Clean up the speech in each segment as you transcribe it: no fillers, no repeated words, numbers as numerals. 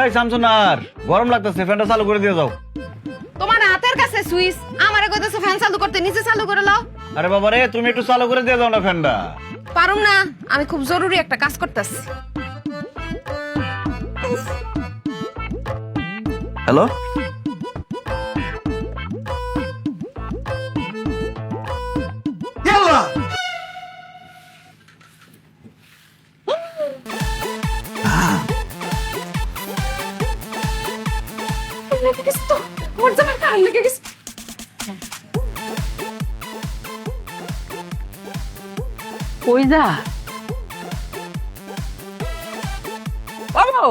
এই শামসুনার, গরম লাগতেছে, ফ্যানটা চালু করে দিয়ে যাও। তোমার হাতের কাছে সুইচ, আমারে কইতেছো ফ্যান চালু করতে, নিচে চালু করে লাও। আরে বাবা রে, তুমি একটু চালু করে দিয়ে যাও না ফ্যানটা। পারুম না, আমি খুব জরুরি একটা কাজ করতেছি। হ্যালো, কই যা বাবু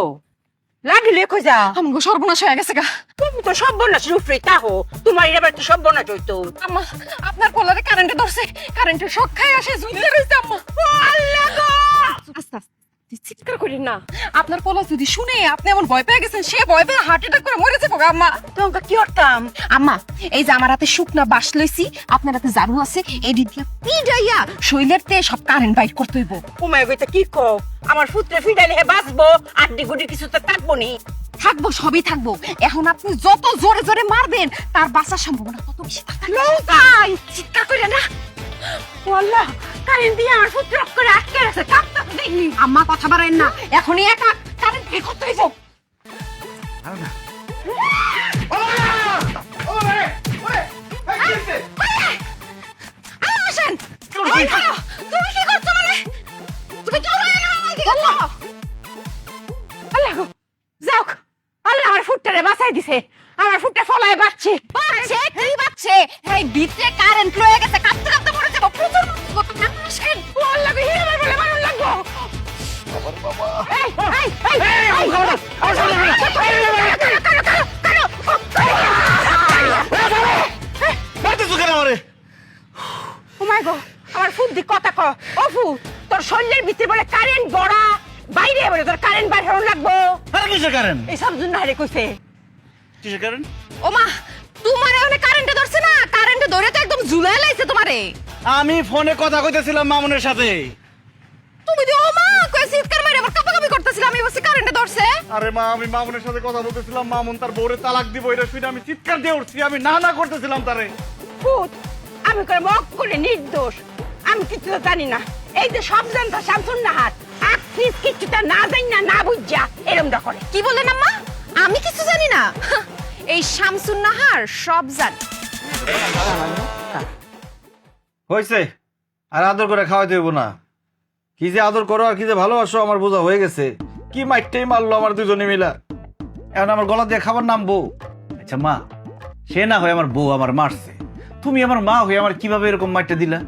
লাগলে কই যা আমগো সর্বনাশ হয়ে গেছে গা। তুমি তো সর্বনাশ রূপরে তাহো তোমার এবার তো সর্বনাশ হইতো আম্মা, আপনার পোলারে কারেন্টে ধরছে, কারেন্টের শক খাই আসে ঝুলে রইছে আম্মা। আল্লাহ গো আস্তে আস্তে চিৎকার করেন না, আপনার পোলা যদি শুনে আপনি এমন ভয় পেয়ে গেছেন, সে ভয় পেয়ে হার্ট অ্যাটাক করে মরে যাবো গা আম্মা। তোমাকে কি করতাম আম্মা, এই যে আমার হাতে শুকনা বাঁশ লইছি, আপনার হাতে ঝাড়ু আছে, এই দিয়া পিডাইয়া শৈলের তে সব কারেন্ট বাইর করতে হইব। উমায় গইতা কি কও আমার পুত্রে ফিডাইলে হে বাঁচবো আড্ডি গুডি কিছু তো থাকবো নি থাকবো, সবই থাকবো। এখন আপনি যত জোরে জোরে মারবেন তার বাঁচার সম্ভাবনা তত বেশি থাকবে। লৌকাই চিৎকার করে না ও আল্লাহ কারেন্ট দিয়ে আমার পুত্র করে আটকে আছে কাঁপতে দেখি আম্মা কথা বাড়াইন না, এখনই একা কারেন্ট বের করতে হইব। আসেন, তুমি কি করছো মানে? তুমি চলে এলো আমার দিকে। আল্লাহ গো যাও আল্লাহ আমার ফুটটারে বাঁচাই দিছে আমার ফুটটা ফলায় বাঁচছে বাচ্চা কি বাচ্চা, এই ভিতরে কারেন্ট লয়ে গেছে, কাঁপতে কাঁপতে মরে যাবো। প্রচুর কত না আসেন। ও আল্লাহ গো হিরে মার বলে মারুন লাগবো এই এই এই এই আমার সামনে ও মাই গো আমার ফুট দি কথা ক ও ফুট তোর শরীরের ভিতরে বলে কারেন্ট বড়া বাইরে বলে তোর কারেন্ট বাইরে হন লাগবো আরে কিসের কারেন্ট? এই সব জন্য হারে কইছে কিসের কারেন্ট? ও মা, তোমারে ওখানে কারেন্টে ধরছে না, কারেন্টে ধরে তো একদম ঝুলাই লাইছে তোমারে। আমি ফোনে কথা কইতেছিলাম মামুনের সাথে। তুমি তো ও মা কই চিৎকার মারে আবার কাঁপাকাঁপি করতেছিলাম, আমি বলছি কারেন্টে ধরছে। আরে মা, আমি মামুনের সাথে কথা বলতেছিলাম, মামুন তার বউরে তালাক দিব এটা শুনে আমি চিৎকার দিয়ে উঠছি, আমি না না করতেছিলাম তারে। ফুট আমি করে মক করে নির্দোষ আমি কিছু তো জানি না এই যে সব জানতা শামসুন নাহার আখ ফিস কিছুটা না জানি না না বুঝা এরমটা করে কি বললেন আম্মা? আমি কিছু জানি না। এই শামসুন নাহার সব জানে। হইছে, আর আদর করে খাওয়াইতে হইব না। কি যে আদর করো আর কি যে ভালোবাসো আমার বোঝা হয়ে গেছে। কি মাইরটাই মারলো আমার দুজনে মিলা, এখন আমার গলা দিয়ে খাবার নামবো। আচ্ছা মা, সে না হয় আমার বউ আমার মারছে, তুমি আমার মা হয়ে আমার কিভাবে এরকম মাইরটা দিলা?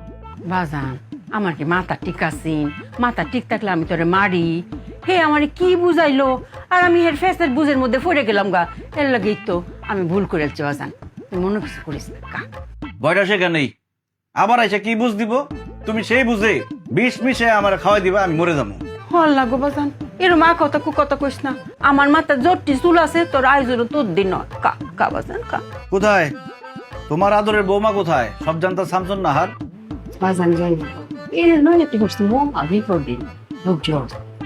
বাজান আমার কি মাথা ঠিক আছিন? মাথা ঠিক থাকলে আমি তোরে মারি? হে আমারে কি বুঝাইলো আর আমি এর ফেসের বুঝের মধ্যে পড়ে গেলাম গা। এর লাগেই তো আমি ভুল করেছি বাজান, তুই মনে কিছু করিস না কা। ভয়টা সেখানেই, আবার এসে কি বুঝ দিব? তুমি সেই বুঝে বিষ মিশে আমার খাওয়াই দিবা, আমি মরে যাবো। হল লাগো বাজান, এর মা কথা কথা কইস না। আমার মাথা জোরটি চুল আছে, তোর আয়োজন তোর দিন কা কা বাজান কা। কোথায় তোমার আদরের বৌমা? কোথায় সব জানতা শামসুন নাহার? বাজান যাই এর নয় তুই করছিস মো আমি পড়ি বুঝছ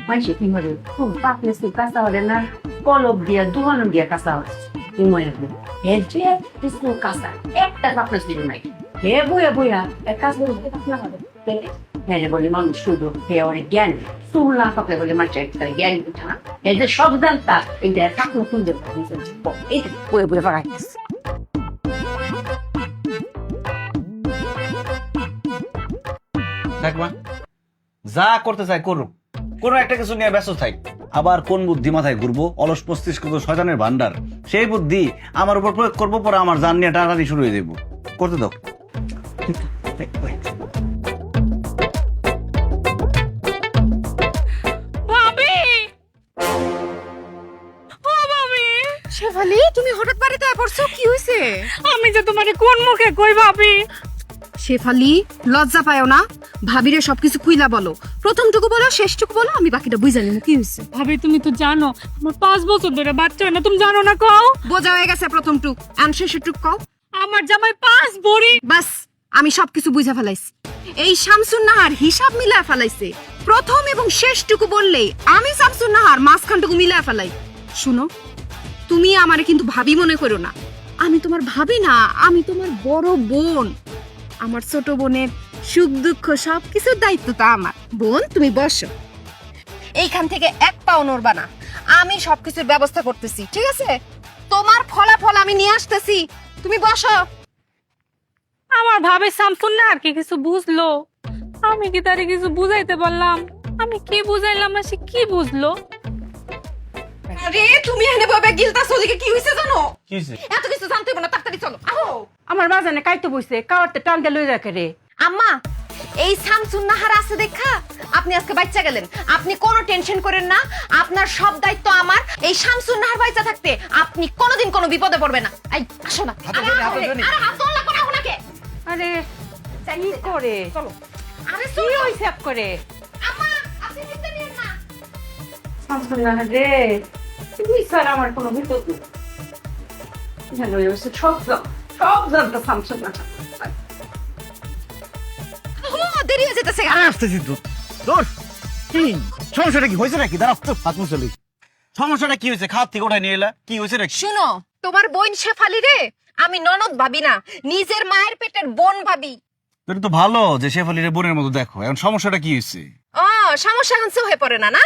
মাইছে কি মরে ও পাপলে সে কাঁচা হলে না কলব দিয়া দুহান দিয়া কাঁচা হচ্ছে তুই মরে গেল এর যে কিছু কাঁচা একটা পাপলে ছিল নাই হে বইয়া বইয়া এক কাজ বলতে কাঁচা হবে হ্যাঁ বলে মানুষ শুধু হে অনেক জ্ঞান সুলা পাপলে বলে মাছ একটা জ্ঞান উঠা না এই যে সব জানতা এই যে কাকু সুন্দর এই বইয়া বইয়া পাকাইতেছে। দেখ মা, যা করতে চাই করুক, কোন একটা কিছু নিয়ে ব্যস্ত থাক। আবার কোন বুদ্ধি মাথায় ঘুরবো, অলস মস্তিষ্ক তো শয়তানের ভান্ডার, সেই বুদ্ধি আমার উপর প্রয়োগ করবো, পরে আমার জান নিয়ে টানাটানি শুরু হয়ে যাবো। করতে দাও। ভাবি, ও ভাবি, শেফালি তুমি হঠাৎ বাড়িতে পড়ছো, কি হইছে? আমি যে তোমারে কোন মুখে কই ভাবি? শেফালি লজ্জা পায়ও না, ভাবিরে সবকিছু খুইলা বলো, প্রথমটুকু বলো শেষটুকু বলো, আমি বাকিটা বুঝা নিব কি হইছে। ভাবি তুমি তো জানো আমার 5 বছর ধরে বাচ্চা হয় না, তুমি জানো না? কও বোঝা হয়ে গেছে প্রথমটুক, আর শেষটুক কও। আমার জামাই 5 ভরি। বাস, আমি সবকিছু বুঝা ফেলাইছি। এই শামসুন নাহার হিসাব মিলা ফেলাইছে, প্রথম এবং শেষটুকু বললেই আমি শামসুন নাহার মাঝখানটুকু মিলা ফেলাই। শুনো, তুমি আমারে কিন্তু ভাবি মনে করো না। আমি তোমার ভাবি না, আমি তোমার বড় বোন। আমার ছোট বোনের সুখ দুঃখ সবকিছুর দায়িত্ব তো আমার। বোন, তুমি বসো। এইখান থেকে এক পাও নড়বা না, আমি সবকিছুর ব্যবস্থা করতেছি, ঠিক আছে? তোমার ফলাফল আমি নিয়ে আসতেছি, তুমি বসো। আমার ভাবে শামসুন না আর কি কিছু বুঝলো? আমি কি তারে কিছু বুঝাইতে পারলাম? আমি কি বুঝাইলাম না সে কি বুঝলো? আরে তুমি এনে বাবা গিলতাছো, ওদিকে কি হইছে জানো? কি হইছে? এত কিছু জানতে হবে না, তাড়াতাড়ি চলো। আহো। আমার বাজানে কাইতে বইছে, কাওয়ারতে টান দিয়ে লই রাখে রে। আম্মা, এই শামসুন নাহার আছে দেখা আপনি আজকে বাচ্চা গেলেন। আপনি কোনো টেনশন করেন না, আপনার সব দায়িত্ব আমার। এই শামসুন নাহার বাচ্চা থাকতে আপনি কোনোদিন কোনো বিপদে পড়বে না। এই আসো না। হাতে ধরে, হাতে ধরে। আরে হাত তোলা করে ওনাকে। আরে কি করে? চলো। আরে কি শুনো হইছে আপ করে? আম্মা, আপনি চিন্তা নিয়েন না। শামসুন নাহার রে, তুই স্যার আমার কোনো ভিতর জানো হইছে সব জানতো শামসুন নাহার। ও দেরি হয়ে যেতেছে। আসতেছি তো দূর। কি সমস্যাটা কি হয়েছে নাকি? দাঁড়াও তো, হাত মুছলি। সমস্যাটা কি হয়েছে? খাওয়ার থেকে ওঠাই নিয়ে এলা, কি হয়েছে নাকি? শুনো, তোমার বোন শেফালি রে আমি ননদ ভাবি না, নিজের মায়ের পেটের বোন ভাবি। তোর তো ভালো যে শেফালির বোনের মতো দেখো, এখন সমস্যাটা কি হয়েছে? ও সমস্যা হচ্ছে হয়ে পড়ে না, না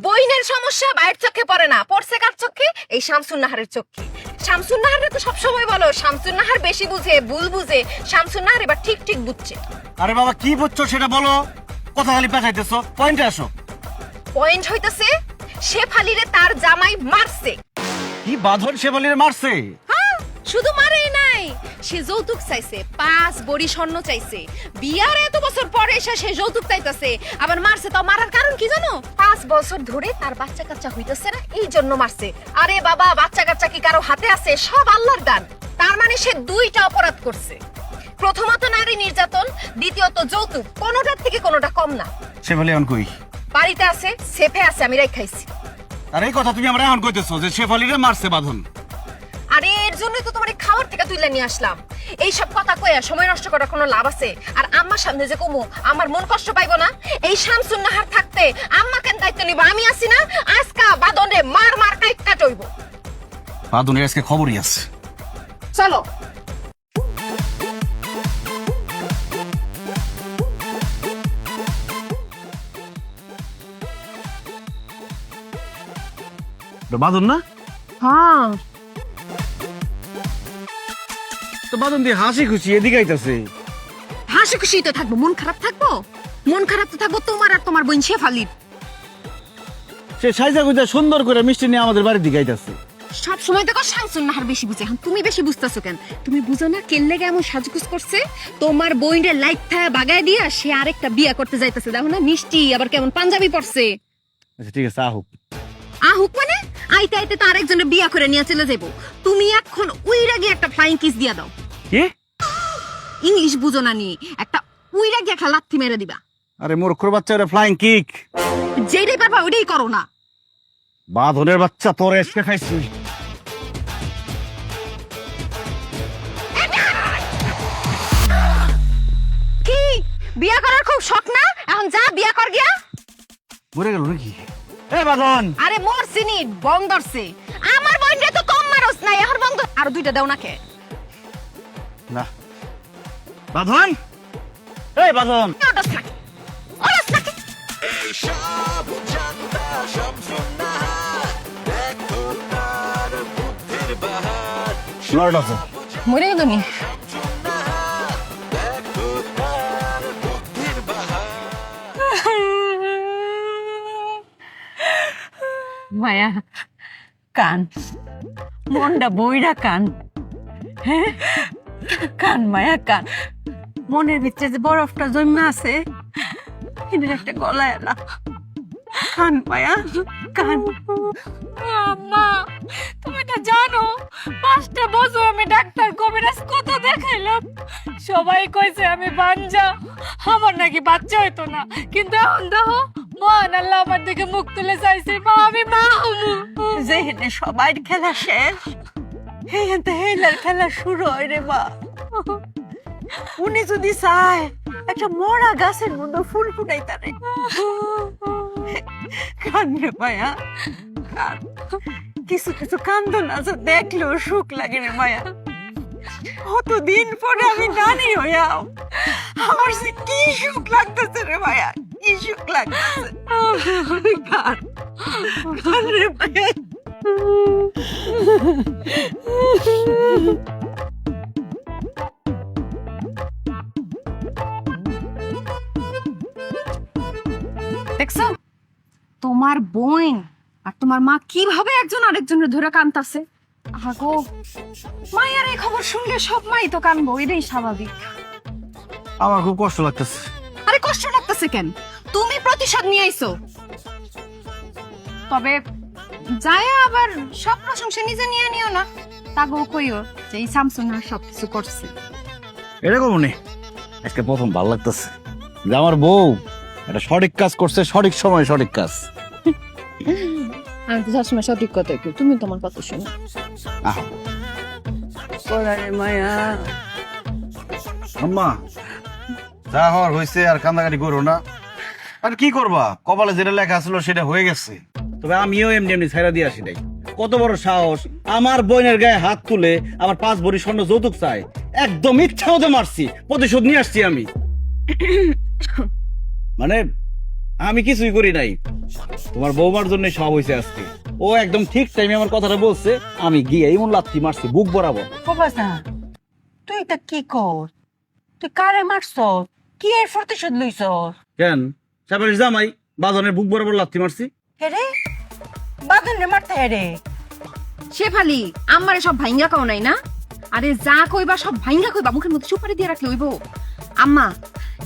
বইনের সমস্যা বাইরের চোখে পড়ে না, পড়ছে কার চোখে? এই শামসুন নাহারের চোখে। শামসুন নাহারে তো সবসময় বলো শামসুন নাহার বেশি বুঝে, ভুল বুঝে। শামসুন নাহার এবার ঠিক ঠিক বুঝছে। আরে বাবা কি বুঝছো সেটা বলো, কথা খালি পেঁচাইতেছো, পয়েন্টে আসো। পয়েন্ট হইতেছে শেফালিরে তার জামাই মারছে। কি বাঁধন শেফালিরে মারছে? হ্যাঁ, শুধু মারেই নাই, সে যৌতুক চাইছে, 5 বড়ি স্বর্ণ চাইছে। বিয়ার এত বছর পরে এসে সে যৌতুক চাইতেছে, আবার মারছে। তাও মারার কারণ কি জানো? 5 বছর ধরে তার বাচ্চা কাচ্চা হইতেছে না, এই জন্য মারছে। আরে বাবা, বাচ্চা কাচ্চা কি কারো হাতে আছে? সব আল্লাহর দান। তার মানে সে 2টা অপরাধ করছে। প্রথমত নারী নির্যাতন, দ্বিতীয়ত যৌতুক। কোনোটার থেকে কোনোটা কম না। শেফালি এখন কই? বাড়িতে আছে, সেফে আছে, আমি রাখাইছি। আর এই কথা তুমি আমরা এখন কইতেছো যে শেফালিরে মারছে বাঁধন? আরে এর জন্যই তো তোমার খাওয়ার থেকে তুইলা নিয়ে আসলাম। এইসব কথা কইয়া সময় নষ্ট করার কোনো লাভ আছে? আর আম্মার সামনে যে কমু, আমার মন কষ্ট পাইবো না? এই শামসুন নাহার থাকতে আম্মা কেন দায়িত্ব নিব? আমি আছি না? আজকা বাদনে মার মার কাইটটা টইব। বাঁধনের আজকে খবরই আছে। চলো। বাঁধন না? হ্যাঁ, তো বাঁধন দিয়ে হাসি খুশি এদিকে আইতাছে। হাসি খুশি তো থাকবো, মন খারাপ থাকবো? মন খারাপ তো থাকবো তোমার আর তোমার বোন শেফালির। সে সাইজা গুজা সুন্দর করে মিষ্টি নিয়ে আমাদের বাড়ির দিকে আইতাছে। সব সময় দেখো শামসুন নাহার বেশি বুঝে। এখন তুমি বেশি বুঝতেছো কেন? তুমি বুঝো না কেন লেগে এমন সাজগুজ করছে? তোমার বইনের লাইট থায়া বাগায় দিয়া সে আরেকটা বিয়া করতে যাইতেছে। দেখো না মিষ্টি আবার কেমন পাঞ্জাবি পরছে। আচ্ছা ঠিক আছে, আহুক। আহুক মানে? আইতে আইতে তো আরেকজনের বিয়া করে নিয়ে চলে যাবো। তুমি এখন উইরা গিয়ে একটা ফ্লাইং কিস দিয়া দাও। কি? ইংলিশ বুঝো না নি, একটা উইরা গিয়ে একটা লাথি মেরে দিবা। আরে মূর্খর বাচ্চা, ওটা ফ্লাইং কিক। যেটাই পারবা ওইটাই করো না। বাঁধনের বাচ্চা, তোর এসকে খাইছি। কি বিয়া করার খুব শখ না? এখন যা বিয়া কর গিয়া। মরে গেল নাকি? এ বাঁধন! আরে মোর সিনি বং ধরছে। আমার বোনরে তো কম মারস নাই, এখন বং ধর। আর 2টা দাও না কে? না বাঁধন, এই বাঁধন! ওটাস নাকি? ওটাস নাকি? নড়াটা আছে। মরে গেল নি? মায়া কান, মনটা বইরা কান। হ্যাঁ কান মায়া কান। মনের ভিতরে যে বরফটা জমে আছে এটার একটা গলায় এলা। কান মায়া কান। আম্মা, তুমি তো জানো 5টা বছর আমি ডাক্তার কবিরাজ কত দেখাইলাম, সবাই কইছে আমি বাঞ্জা, আমার নাকি বাচ্চা হইতো না। কিন্তু এখন দেখো মহান আল্লাহ আমার দিকে মুখ তুলে চাইছে, মা আমি মা হবো। যেহেনে সবাই খেলা শেষ, হেহেনতে হেলার খেলা শুরু হয় রে মা। উনি যদি চায় একটা মরা গাছের মধ্যে ফুল ফুটাই তারে। কান রে মায়া কান। কিছু কিছু কান্দন আছে দেখলেও সুখ লাগে রে মায়া। কতদিন পরে আমি নানি হইয়াও, আমার যে কি সুখ লাগতেছে রে মায়া, কি সুখ লাগতেছে। কার কার রে মায়া। দেখছো তোমার বোন আর তোমার মা কিভাবে একজন আরেকজনের ধরে কানতাছে। আগো মায়ের এই খবর শুনলে সব মাই তো কানবো, এটাই স্বাভাবিক। আমার খুব কষ্ট লাগতেছে। আরে কষ্ট লাগতেছে কেন? তুমি প্রতিশোধ নিয়ে আইছো। তবে যায় আবার সব প্রশংসা নিজে নিয়ে নিও না। তাগো কইও যে এই স্যামসুং আর সবকিছু করছে। এরকম নেই, আজকে প্রথম ভালো লাগতেছে যে আমার বউ একটা সঠিক কাজ করছে, সঠিক সময় সঠিক কাজ। আমি তো সবসময় সঠিক কথা কই, তুমি তোমার কথা শোনো। আহ রে মায়া। আম্মা, যা হওয়ার হয়েছে, আর কান্দাকাটি করো না। আর কি করবা, কপালে যেটা লেখা ছিল সেটা হয়ে গেছে। তবে আমিও এমনি এমনি ছাইরা দিয়ে আসি নাই। কত বড় সাহস, আমার বোনের গায়ে হাত তুলে আমার 5 ভরি স্বর্ণ যৌতুক চাই। একদম ইচ্ছা মতো মারছি, প্রতিশোধ নিয়ে আসছি আমি। মানে আমি কিছুই করি নাই, তোমার বৌমার জন্য সব হয়েছে আজকে। ও একদম ঠিক টাইমে আমার কথাটা বলছে, আমি গিয়ে এমন লাথি মারছি বুক বরাবর। বাবা তুই এটা কি কর? তুই কারে মারছ? কি এর প্রতিশোধ লইছ? কেন, সাবারের জামাই বাদনের বুক বরাবর লাথি মারছি। হেরে বাদন রে মারতে হেরে। শেফালি আমারে সব ভাইঙ্গা কও নাই না? আরে যা কইবা সব ভাইঙ্গা কইবা, মুখের মধ্যে সুপারি দিয়ে রাখলে হইব। আম্মা,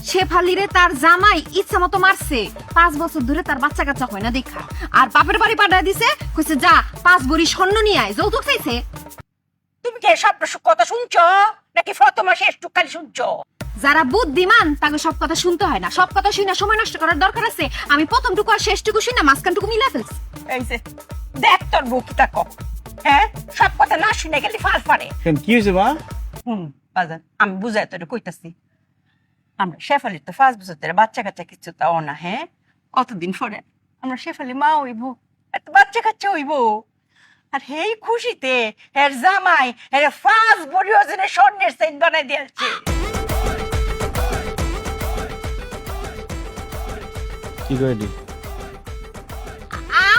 শেফালিরে তার জামাই ইচ্ছা মতো মারছে, 5 বছর ধরে তার বাচ্চা কাচ্চা হয় না দেখা। আর বাপের বাড়ি পাঠায় দিছে, কইছে যা 5 ভরি স্বর্ণ নিয়ে আয়, যৌতুক চাইছে। তুমি কি সব কথা শুনছ নাকি প্রথমা শেষ টুকালি শুনছ? যারা বুদ্ধিমান তাকে সব কথা শুনতে হয় না। সব কথা শুনে সময় নষ্ট করার দরকার আছে? আমি প্রথমটুকু আর শেষটুকু শুনে মাঝখানটুকু মিলা ফেলছি। এই যে দেখ তোর বউ কি তাকো। হ্যাঁ, সব কথা না শুনে গেলি ফাল ফারে। কেন, কি হয়েছে মা? বাজার আমি বুঝাই তোর কইতাছি। আমরা শেফালির তো 5 বছর ধরে বাচ্চা কাচ্চা কিছু তাও না। হ্যাঁ, কতদিন পরে আমরা শেফালি মা হইব, এত বাচ্চা কাচ্চা হইব। আর হেই খুশিতে এর জামাই এর 5 ভরি ওজনের স্বর্ণের চেইন বানাই দিয়েছে। কি করে দি?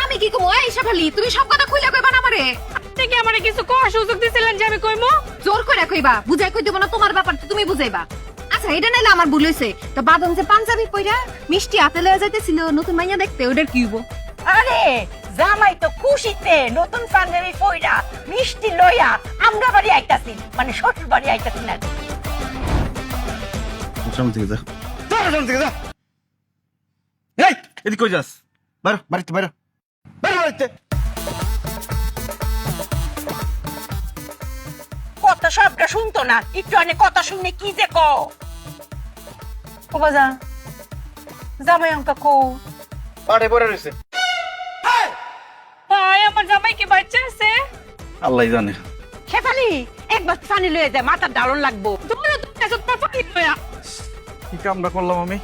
আমি কি কমু? এই শেফালি তুমি সব কথা কইলা কইবা না আমারে? আপনি কি আমারে কিছু কর সুযোগ দিছিলেন যে আমি কইমু? জোর করে কইবা, বুঝাই কই দেব না, তোমার ব্যাপার তো তুমি বুঝাইবা। আচ্ছা এটা নাইলে আমার ভুল হইছে। তো বাদন যে পাঞ্জাবি পইরা মিষ্টি হাতে লয়ে যাইতেছিল নতুন মাইয়া দেখতে, ওটার কি হইব? আরে জামাই তো খুশিতে নতুন পাঞ্জাবি পইরা মিষ্টি লইয়া আমরা বাড়ি আইতাছি, মানে শ্বশুর বাড়ি আইতাছি না। সামনে থেকে যা, সামনে থেকে যা। এই এদিকে কই যাস? বাইরে, বাড়িতে বাইরে, বাইরে বাড়িতে। কথা সবটা শুনতো না, একটু অনেক কথা শুনে কি যে কো। ও বাজা জামাই অঙ্কা কো পাড়ে পড়ে রইছে। ভাই আমার জামাই কি বাচ্চা আছে? আল্লাহই জানে। শেফালি একবার পানি লয়ে যায়, মাথার ডালন লাগবো। তোমরা তো কাছে তো পানি লয়া। কি কামটা করলাম আমি?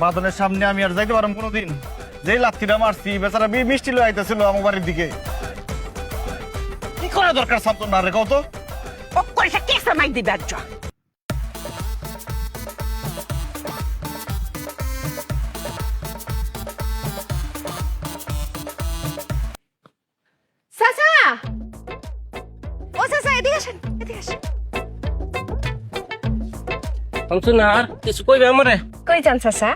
বাদনের সামনে আমি আর যাইতে পারলাম কোনোদিন? যেই লাথিটা মারছি, বেচারা মিষ্টি লয়ে আইতেছিল আমার বাড়ির দিকে। কি করা দরকার সামতো না রে, কত ও কইছে কে সামাই দিবে আজ। চাচা, ও চাচা এদিকে আসেন, এদিকে আসেন। না আর কিছু কইবে আমারে? কই যান চাচা?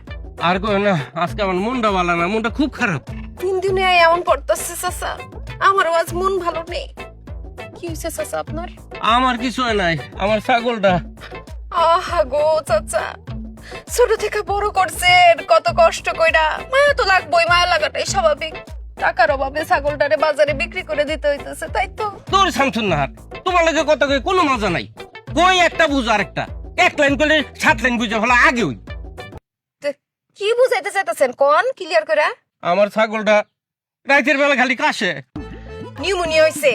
আর কই না, আজকে আমার মনটা ভালো না, মনটা খুব খারাপ। 3 দিনে এমন পড়তেছে চাচা, আমারও আজ মন ভালো নেই। কি হইছে চাচা আপনার? আমার কিছু হয় নাই, আমার ছাগলটা। আহা গো চাচা, ছোট থেকে বড় করছেন কত কষ্ট কইরা, মায়া তো লাগবেই, মায়া লাগাটাই স্বাভাবিক। টাকার অভাবে ছাগলটারে বাজারে বিক্রি করে দিতে হইতেছে, তাই তো? তোর শামসুন নাহার, তোমার লাগে কথা কই কোনো মজা নাই। কই একটা বুঝ আরেকটা, 1 লাইন করলে 7 লাইন বুঝে ফেলা আগে হই। কি বুঝাইতে চাইতেছেন কোন ক্লিয়ার করে? আমার ছাগলটা রাতের বেলা খালি কাশে। নিউমোনিয়া হইছে।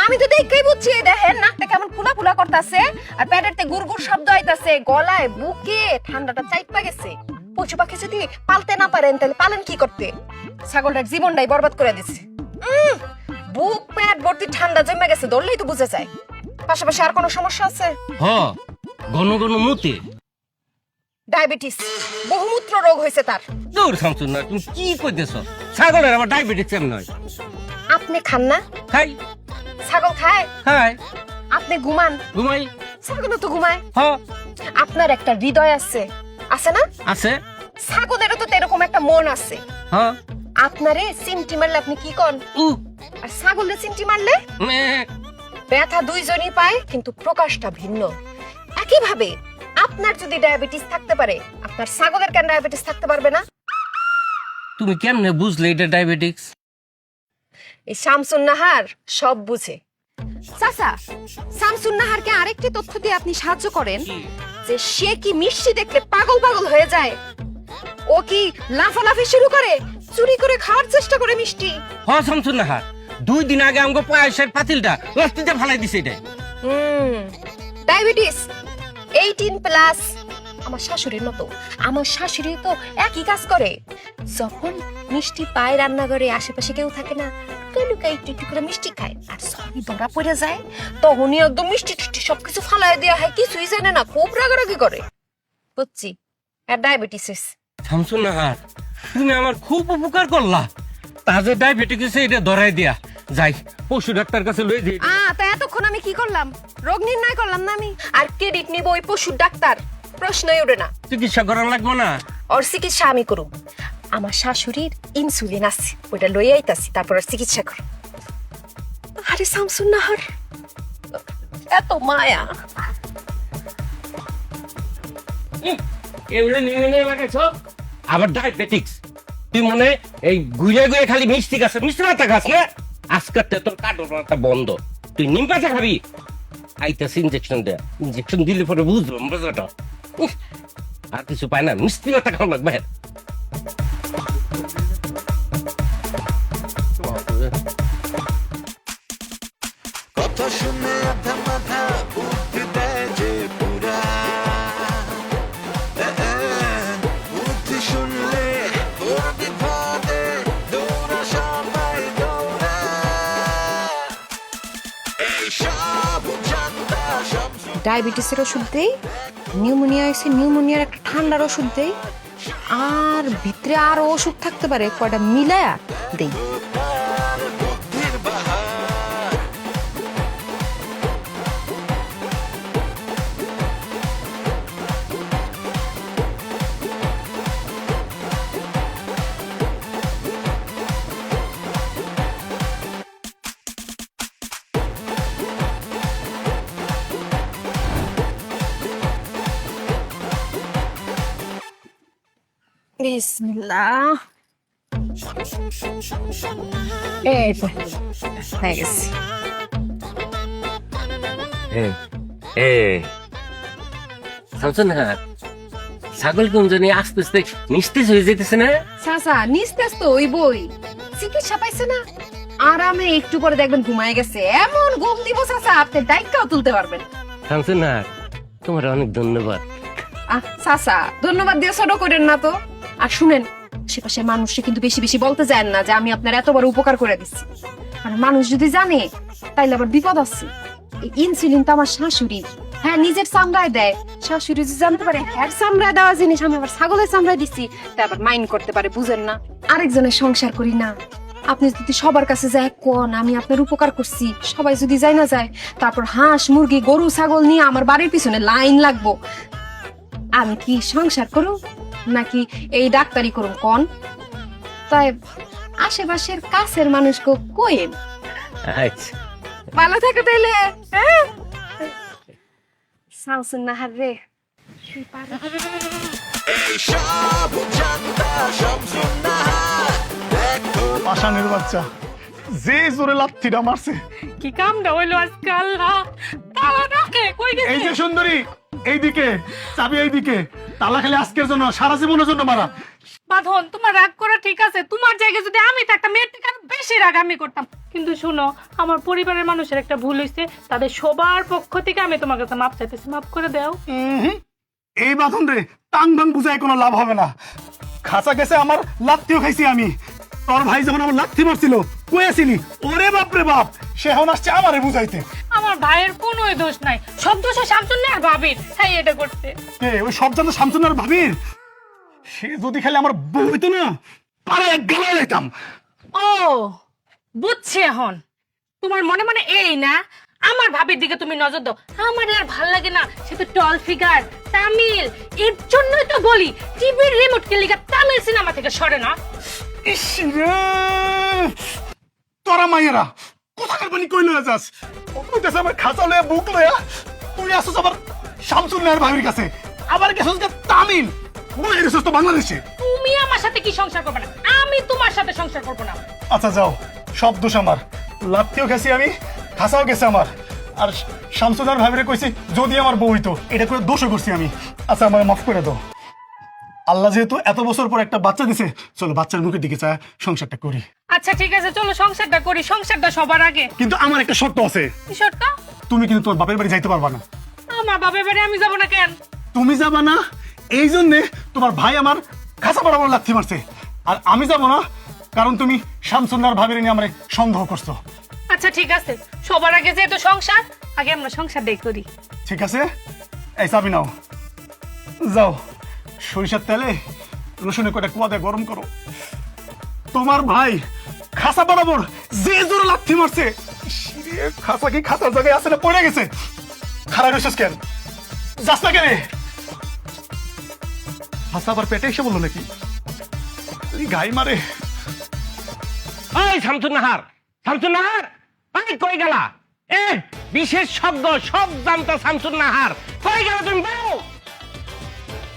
আমি তো দেখতেই বুঝছি, দেখেন নাকটা কেমন ফুলা ফুলা করতেছে, আর পেটেরতে গুড়গুড় শব্দ আইতাছে, গলায় বুকে ঠান্ডাটা চাইপা গেছে। পশু পাখি যদি পালতে না পারেন তাহলে পালেন কি করতে? ছাগলটার জীবনটাই বরবাদ করে দিছে। বুক পেট ভর্তি ঠান্ডা জমে গেছে ধরলেই তো বোঝা যায়। পাশাপাশি আর কোনো সমস্যা আছে? হ ঘন ঘন মুতে। ডায়াবেটিস, বহুমূত্র রোগ হয়েছে তার। দূর শামসুন না, তুমি কি কইতেছ? ছাগলের আবার ডায়াবেটিস কেমন হয়? আপনি খান না? খাই। ছাগল খায়? খাই। আপনি ঘুমান? ঘুমাই। ছাগলও তো ঘুমায়। হ আপনার একটা হৃদয় আছে, আছে না? আছে। ছাগলেরও তো এরকম একটা মন আছে। হ আপনারে চিমটি মারলে আপনি কি কন? উ আর ছাগলে চিমটি মারলে মে ব্যথা দুইজনই পায়, কিন্তু প্রকাশটা ভিন্ন। একইভাবে আপনার যদি ডায়াবেটিস থাকতে পারে, আপনার ছাগলের কেন ডায়াবেটিস থাকতে পারবে না? তুমি কেমনে বুঝলে এটা ডায়াবেটিস? এই শামসুন নাহার সব বুঝে। চাচা, শামসুন নাহারকে আরেকটি তথ্য দিয়ে আপনি সাহায্য করেন যে সে কি মিষ্টি দেখলে পাগল পাগল হয়ে যায়। ও কি লাফালাফি শুরু করে, চুরি করে খাওয়ার চেষ্টা করে মিষ্টি। হ শামসুন নাহার 2 দিন আগে আমগো পায়েসের পাতিলটা রাস্তাতে ফালাই দিছে এটাই। ডায়াবেটিস 18+। আমার শাশুড়ির মতো। আমার শাশুড়ি তো একই কাজ করে। যখন মিষ্টি পায় রান্নাঘরে, আশেপাশে কেউ থাকে না, লুকাই একটু একটু করে মিষ্টি খায়। আর সবই ধরা পড়ে যায়, তখনই একদম মিষ্টি টিষ্টি সবকিছু ফালাই দেওয়া হয়, কিছুই জানে না, খুব রাগারাগি করে। বুঝছি, আর ডায়াবেটিস। শামসুন নাহার তুমি আমার খুব উপকার করলা। তাজে ডায়াবেটিস এটা ধরাই দিয়া যাই পশু ডাক্তার কাছে লই দিই। তা এতক্ষণ আমি কি করলাম? রোগ নির্ণয় করলাম না আমি। আর ক্রেডিট নিব ওই পশুর ডাক্তার, প্রশ্নই ওঠে না। চিকিৎসা করা লাগবে না? ওর চিকিৎসা আমি করব। আমার শাশুড়ির ইনসুলিন আছে, ওইটা লই আইতাছি, তারপর ওর চিকিৎসা করব। আরে শামসুন নাহার, এত মায়া। এগুলো নিয়ে লাগাইছ আবার ডায়াবেটিস। তুই মনে এই ঘুরে ঘুরে খালি মিষ্টি খাস, মিষ্টি পাতা খাস না? আজকের তোর কাটা বন্ধ। তুই নিম পাতা খাবি। আইতাছে ইঞ্জেকশন দেয়া, ইঞ্জেকশন দিলে পরে বুঝলাম মজাটা। আর কিছু পায় না, মিষ্টি পাতা খাওয়া লাগবে। কথা শুনে আধা মাথা বুদ্ধি দেয় যে পুরা বুদ্ধি শুনলে তোর বিপদে দৌড়া সবাই দৌড়া এইসব জানতা সব ডায়াবেটিসের ওষুধ দেই, নিউমোনিয়া আছে, নিউমোনিয়ার একটা ঠান্ডার ওষুধ দেই, আর ভিতরে আরো ওষুধ থাকতে পারে, কয়টা মিলায়া দেই। তার বুদ্ধির বাহার বিসমিল্লাহ। এই তো হয়ে গেছে। শামসুন নাহার ছাগল কোন জানি আস্তে আস্তে নিস্তেজ হয়ে যেতেছে না? চাচা নিস্তেজ তো ওই বই, চিকিৎসা পাইছে না, আরামে একটু পরে দেখবেন ঘুমায় গেছে। এমন ঘুম দিব চাচা, আপনি ডাইকাও তুলতে পারবেন। শামসুন নাহার তোমার অনেক ধন্যবাদ। চাচা ধন্যবাদ দিয়ে ছোট করেন না তো। আর শুনেন, আশেপাশের মানুষকে কিন্তু বেশি বেশি বলতে যায় না যে আমি আপনার এত বড় উপকার করে দিচ্ছি। আর মানুষ যদি জানে তাইলে আবার বিপদ আছে। এই ইনসুলিন তো আমার শাশুড়ি, হ্যাঁ নিজের চামড়ায় দেয়। শাশুড়ি যদি জানতে পারে হ্যাঁ চামড়ায় দেওয়া জিনিস আমি আবার ছাগলের চামড়ায় দিচ্ছি, তা আবার মাইন্ড করতে পারে, বুঝেন না? আরেকজনের সংসার করি না। আপনি যদি সবার কাছে যায় কোন আমি আপনার উপকার করছি, সবাই যদি যাই না যায়, তারপর হাঁস মুরগি গরু ছাগল নিয়ে আমার বাড়ির পিছনে লাইন লাগবো। আমি কি সংসার করুম নাকি এই ডাক্তারি করুম কোন? তাই আশেপাশের কাছের মানুষকে কইেন। আচ্ছা ভালো থাকে তাইলে। হ্যাঁ শামসুন নাহার রে, এইসব জানতা শামসুন নাহার একদম পাষাণের বাচ্চা যে জোরে লাথিটা মারছে। কি কামটা হইলো আজকে আল্লাহ। তালা ডাকে কই গেছে? এই যে সুন্দরী, এইদিকে চাবি, এইদিকে তালা খেলে আজকের জন্য, সারা জীবনের জন্য মারা। বাঁধন, তোমার রাগ করা ঠিক আছে। তোমার জায়গায় যদি আমি থাকতাম মেয়ের থেকে আরো বেশি রাগ আমি করতাম। কিন্তু শুনো, আমার পরিবারের মানুষের একটা ভুল হয়েছে, তাদের সবার পক্ষ থেকে আমি তোমার কাছে মাপ চাইতেছি, মাপ করে দাও। এই বাঁধন রে টাং ভাং বুঝায় কোনো লাভ হবে না। খাঁচা গেছে আমার, লাথিও খাইছি আমি। তোর ভাই যখন আমার লাথি মারছিল কয়েছিলি ওরে বাপ রে বাপ, সে এখন আসছে আমারে বুঝাইতে। আমার ভাইয়ের কোনো দোষ নাই, সব দোষে শামসুন্নাহ আর ভাবির। হ্যাঁ এটা করতে ওই সব জানো শামসুন্নাহর ভাবির। সে যদি খালি আমার বউ হইতো না, পাড়ায় এক গেলায় যাইতাম। ও বুঝছি এখন, তোমার মনে মনে এই না আমার ভাবির দিকে তুমি নজর দাও। আমার আর ভাল লাগে না, সে তো টল ফিগার, তামিল, এর জন্যই তো বলি টিভির রিমোট কে লিগা তামিল সিনেমা থেকে সরে না। ইস রে, তোরা মাইয়েরা কোথাকার পানি কই লয়ে যাস? ও কইতেছে আমার খাঁচা লয়ে বুক লয়া, তুই আসছিস আবার শামসুন্নাহর ভাবির কাছে, আবার গেছিস যে তামিল, বলে গেছিস তো বাংলাদেশে। তুমি আমার সাথে কি সংসার করবে না, আমি তোমার সাথে সংসার করবো না। আচ্ছা যাও, সব দোষ আমার, লাত্তিও গেছি আমি, খাসাও গেছে আমার, আর শামসুন্নাহর ভাবিরে কইছি যদি আমার বউ হইতো, এটা করে দোষও করছি আমি। আচ্ছা আমার মাফ করে দাও। আল্লাহ যেহেতু এত বছর পর একটা বাচ্চা দিছে, চলো বাচ্চার মুখের দিকে চায় সংসারটা করি। আচ্ছা ঠিক আছে, চলো সংসারটা করি, সংসারটা সবার আগে। কিন্তু আমার একটা শর্ত আছে, কি শর্ত? তুমি কিন্তু তোর বাপের বাড়ি যাইতে পারবা না। আমার বাপের বাড়ি আমি যাবো না কেন? তুমি যাবা না এই জন্যে তোমার ভাই আমার খাসা বরাবর লাথি মারছে, আর আমি যাব না কারণ তুমি শামসুন্নাহর ভাবির নিয়ে আমারে সন্দেহ করছো। আচ্ছা ঠিক আছে, সবার আগে যেহেতু সংসার, আগে আমরা সংসারটাই করি। ঠিক আছে, এই চাবি নাও, যাও সরিষার তেলে রসুনের কটা কুয়া দিয়ে গরম করো। তোমার ভাই খাসা বরাবর যে জোরে লাথি মারছে, ইস রে, খাসা কি খাসার জায়গায় আছে না পড়ে গেছে? খারাপ হয়েছিস কেন? যাস না কেন? খাসা আবার পেটে এসে বললো নাকি? এই গাই মারে। এই শামসুন্নাহার, শামসুন্নাহার, এই কই গেলা? এ বিশেষ শব্দ সব জানতা শামসুন্নাহার, কই গেলা তুমি? বেরো।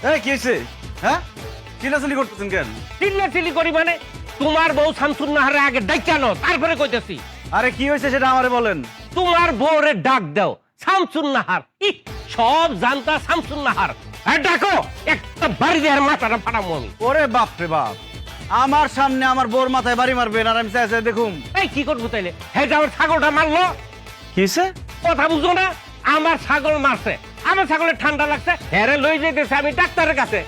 এই কি হয়েছে? হ্যাঁ, চিল্লাচিল্লি করতেছেন কেন? চিল্লাচিল্লি করি মানে? তোমার বউ শামসুন্নাহারে আগে ডাইকানো, তারপরে কইতেছি। আরে কি হয়েছে সেটা আমারে বলেন। তোমার বউরে ডাক দাও শামসুন্নাহার। ইহ, সব জানতা শামসুন্নাহার। আর ডাকো, একটা বাড়ি দেওয়ার মাথাটা ফাটামো আমি। ওরে বাপ রে বাপ, আমার সামনে আমার বোর মাথায় বাড়ি মারবেন আর আমি চাই দেখুন। এই কি করবো তাইলে? হ্যাঁ, আমার ছাগলটা মারলো। কিসে? কথা বুঝো না? আমার ছাগল মারছে, আমার ছাগলের ঠান্ডা লাগছে, হ্যারে লই যেতেছে আমি ডাক্তারের কাছে।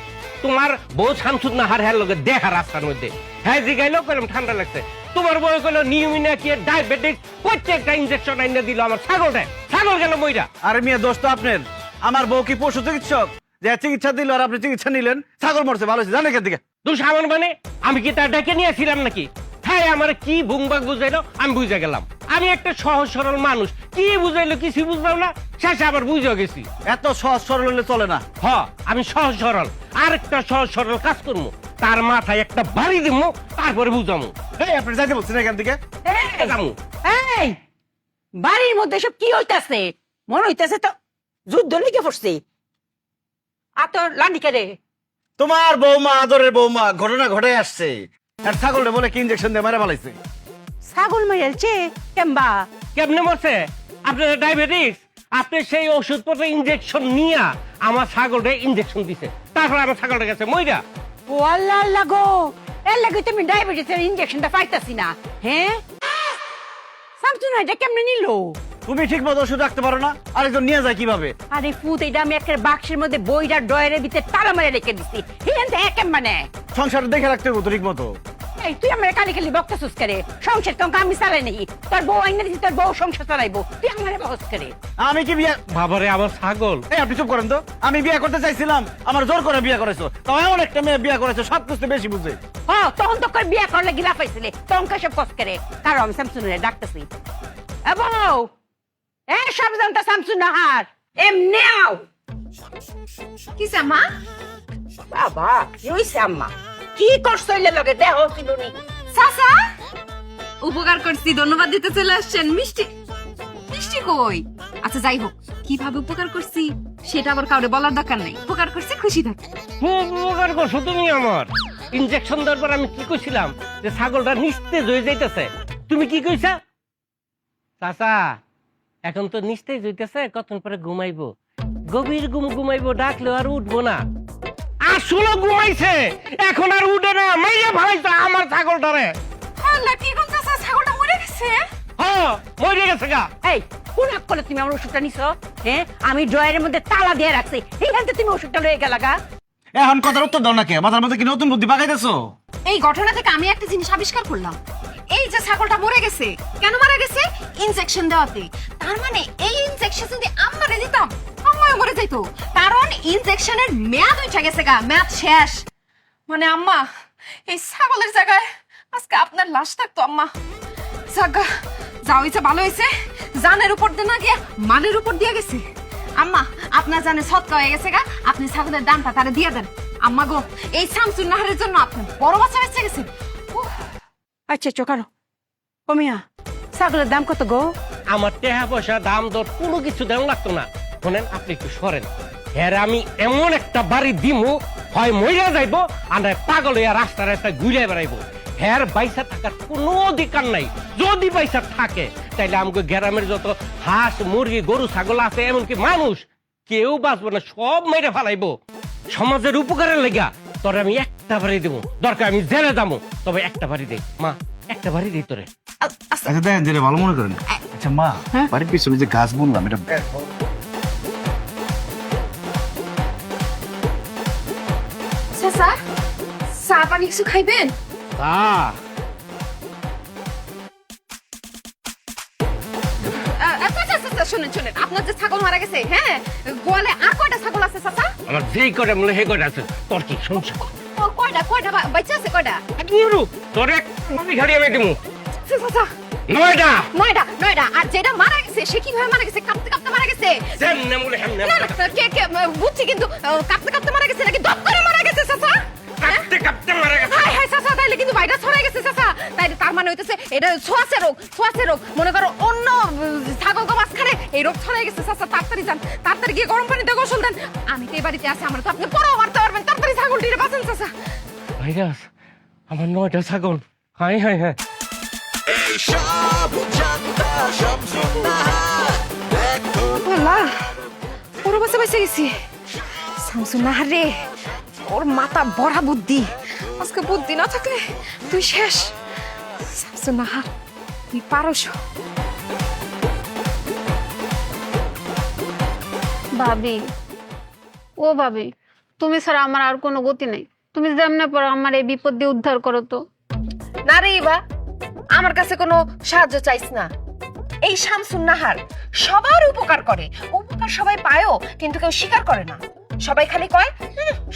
তোমার বউ শামসুন্নাহার হ্যার লোকে দেখা রাস্তার মধ্যে, হ্যাঁ জিগাইলো, কইলাম ঠান্ডা লাগছে। তোমার বউ কইলো নিউমিনিয়া কি ডায়াবেটিস, প্রত্যেকটা ইনজেকশন আইনা দিল আমার ছাগলটা, ছাগল গেল মইরা। আরে মিয়া দোষ তো আপনার, আমার বউ কি পশু চিকিৎসক যে চিকিৎসা দিল আর আপনি চিকিৎসা নিলেন? ছাগল মরছে, ভালো হয়েছে, জানেন কেন দিকে? তুই সামান মানে আমি কি তার ডেকে নিয়েছিলাম নাকি? হ্যাঁ, আমার কি বুংবাগ বুঝাইলো, আমি বুঝে গেলাম। আমি একটা সহজ সরল মানুষ, কি বুঝাইলো কিছু বুঝলাম না, শেষে আবার বুঝে গেছি। এত সহজ সরল হলে চলে না। হ, আমি সহজ সরল, আরেকটা সহজ সরল কাজ করবো, তার মাথায় একটা বাড়ি দিব, তারপরে বুঝামু। এই আপনি যাইতে বলছেন এখান থেকে? যামু। এই বাড়ির মধ্যে সব কি হইতাছে? মনে হইতাছে তো যুদ্ধ লেগে পড়ছে। আর তোর লান্ডিকে রে, তোমার বৌমা, আদরের বৌমা, ঘটনা ঘটে আসছে, আর ছাগলটা বলে কি ইনজেকশন দিয়ে মেরে ফেলাইছে। ছাগল মাইলছে কেমবা? কেমনে মরছে? আপনার ডায়াবেটিস, আপনি সেই ওষুধপত্র ইনজেকশন নিয়া আমার ছাগলটা ইনজেকশন দিছে, তারপরে আমার ছাগলটা গেছে মইরা। ও আল্লাহ আল্লাহ গো, এর লাগে তুমি ডায়াবেটিসের ইনজেকশনটা পাইতাছি না। হ্যাঁ, শামসুন্নাহ এটা কেমনে নিল? তুমি ঠিক মতো ওষুধ রাখতে পারো না, আরেকজন নিয়ে যায় কিভাবে? আরে ফুত, এটা আমি একটা বাক্সের মধ্যে বইটা ডয়ের ভিতরে তালা মারে রেখে দিছি। হিয়ান তো একেম মানে সংসার দেখে রাখতে হবে তো ঠিক মতো। এই তুই আমার কানে খালি বকতেছিস করে? সংসার তো আমি চালাই নাই, তোর বউ আইনা দিছি, তোর বউ সংসার চালাইবো, তুই আমারে বকস করে? আমি কি বিয়ে? বাবারে আমার ছাগল। এই আপনি চুপ করেন তো। আমি বিয়ে করতে চাইছিলাম, আমার জোর করে বিয়ে করেছো। তাও এমন একটা মেয়ে বিয়ে করেছো সব কিছু বেশি বুঝে। হ্যাঁ, তখন তো করে বিয়ে করলে গিলা পাইছিলে, তখন সব কস করে। কারণ আমি শামসুন্নাহরে ডাকতেছি। এ বউ, এ সব জানতা শামসুন্নাহার এমনি আও। কি মা? বাবা কি হইছে আম্মা? কি করছ এলে লগে দেহ ছিলুনি? চাচা উপকার করছি, ধন্যবাদ দিতে চলে আসছেন। মিষ্টি মিষ্টি কই? আচ্ছা যাই হোক, কিভাবে উপকার করছি সেটা আবার কাউরে বলার দরকার নাই। উপকার করছি, খুশি থাক। খুব উপকার করছো তুমি আমার। ইনজেকশন দেওয়ার পর আমি কি কইছিলাম যে ছাগলটা নিস্তেজ হয়ে যাইতেছে, তুমি কি কইছা? চাচা এখন তো নিস্তেজ হইতেছে, কতক্ষণ পরে ঘুমাইবো, গভীর ঘুম ঘুমাইবো, ডাকলে আর উঠবো না। আসলে ঘুমাইছে, এখন আর উঠে না, মাইয়া ভাইছে আমার ছাগলটারে। আল্লাহ, কি কোন চাচা, ছাগলটা মরে গেছে? হ্যাঁ, মরে গেছে গা। এই কোন হাত করে তুমি আমার ওষুধটা নিছো? হ্যাঁ, আমি ড্রয়ারের মধ্যে তালা দিয়ে রাখছি, এইখান থেকে তুমি ওষুধটা লয়ে গেলা গা। এখন কথার উত্তর দাও না কে? মাথার মধ্যে কি নতুন বুদ্ধি পাকাইতেছো? এই ঘটনা থেকে আমি একটা জিনিস আবিষ্কার করলাম, এই যে ছাগলটা মরে গেছে, কেন মারা গেছে? ইনজেকশন দেওয়াতে। তার মানে এই ইনজেকশন যদি আম্মারে দিতাম, আম্মাও মরে যাইতো। কারণ ইনজেকশনের মেয়াদ উঠে গেছে গা, মেয়াদ শেষ। মানে আম্মা, এই ছাগলের জায়গায় আজকে আপনার লাশ থাকতো আম্মা। জাগা, যা হয়েছে ভালো হয়েছে, জানের উপর দিয়ে না গিয়া মানের উপর দিয়ে গেছে। আম্মা, আপনার জানে সৎকা হয়ে গেছে গা, আপনি ছাগলের দামটা তারে দিয়ে দেন। আম্মা গো, এই শামসুন নাহারের জন্য আপনি বড় বাচ্চা বেঁচে গেছেন। আচ্ছা চোখারো কমিয়া ছাগলের দাম কত গো? আমার টাকা পয়সা দাম দর কোনো কিছু দেওয়া লাগতো না। শোনেন, আপনি একটু সরেন। হ্যাঁ, আমি এমন একটা বাড়ি দিমু, হয় মহিলা যাইবো আর নয় পাগল হইয়া রাস্তা রাস্তায় ঘুরে বেড়াইবো। হ্যাঁ, পয়সা থাকার কোনো অধিকার নাই। যদি পয়সা থাকে তাইলে আমাকে গ্রামের যত হাঁস মুরগি গরু ছাগল আছে, এমনকি মানুষ, কেউ বাঁচবো না, সব মেরে ফেলাইবো। সমাজের উপকারের লেগা তোরে আমি একটা বাড়ি দেবো, দরকার আমি জেলে যাবো, তবে একটা বাড়ি দে মা, একটা বাড়ি দে তোরে। আচ্ছা দেখেন, যেটা ভালো মনে করেন। আচ্ছা মা, বাড়ির পিছনে যে গাছ বুনলাম, এটা চাচা, চা পানি কিছু খাইবেন? শুনেন শুনেন, আপনার যে ছাগল মারা গেছে, হ্যাঁ, গোয়ালে আর কয়টা ছাগল আছে চাচা? আমার যেই কয়টা মনে হে কয়টা আছে, তোর কি সমস্যা? কয়টা কয়টা বাচ্চা আছে কয়টা? তোর এক ঘাড়ি আমি দেবো। চাচা, 9টা। 9টা 9টা। আর যেটা মারা গেছে সে কিভাবে মারা গেছে? কাঁপতে কাঁপতে মারা গেছে? যেমনে বলে হেমনে। না না, কে কে বুঝছি, কিন্তু কাঁপতে কাঁপতে মারা গেছে নাকি দপ করে মারা গেছে চাচা? কাঁপতে কাঁপতে মারা গেছে। হাই হাই চাচা, তাইলে কিন্তু ভাইরাস ছড়াই গেছে চাচা। তাইলে তার মানে হইতেছে এটা ছোঁয়াচে রোগ, ছোঁয়াচে রোগ। মনে করো অন্য ছাগল গো মাঝখানে এই রোগ ছড়াই গেছে চাচা। তাড়াতাড়ি যান, তাড়াতাড়ি গিয়ে গরম পানিতে গোসল দেন। আমি তো এই বাড়িতে আছি, আমার তো আপনি পরেও মারতে পারবেন। তাড়াতাড়ি ছাগলটিরে বাঁচান চাচা। ভাইরাস, আমার 9টা ছাগল। High high high. সব জানতা শামসুন নাহার দেখো আল্লাহ, পুরো বাসা বেঁচে গেছি। শামসুন নাহার রে, ওর মাথা বড়া বুদ্ধি। আজকে বুদ্ধি না থাকলে তুই শেষ। শামসুন নাহার, তুই পারস। ভাবি, ও ভাবি, তুমি ছাড়া আমার আর কোনো গতি নেই। তুমি যেমনে পর আমার এই বিপদ দিয়ে উদ্ধার করো তো। না রে বা, আমার কাছে কোনো সাহায্য চাইছ না। এই শামসুন নাহার সবার উপকার করে, উপকার সবাই পায়ও, কিন্তু কেউ স্বীকার করে না। সবাই খালি কয়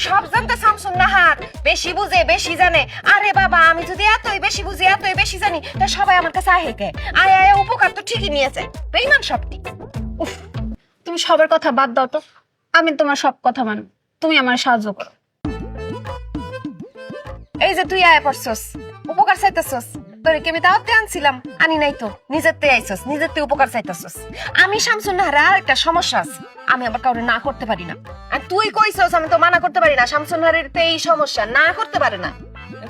সব জানতে শামসুন নাহার বেশি বুঝে, বেশি জানে। আরে বাবা, আমি যদি এতই বেশি বুঝি, এতই বেশি জানি, তা সবাই আমার কাছে আহে কে? আয় আয়, উপকার তো ঠিকই নিয়ে যায়। বেঈমান সবটি। উফ, তুমি সবার কথা বাদ দাও তো, আমি তোমার সব কথা মানো। তুমি আমার সাহায্য করো। এই যে তুই আয় পড়ছস, উপকার চাইতেছস, তোরে কি আমি দাওয়াতে আনছিলাম? আনি নাই তো, নিজের তে আইছস, নিজের তে উপকার চাইতেছস। আমি শামসুন নাহার আর একটা সমস্যা আছে, আমি আবার কাউরে না করতে পারি না। আর তুই কইছস আমি তো মানা করতে পারি না। শামসুন নাহারের তো এই সমস্যা, না করতে পারে না।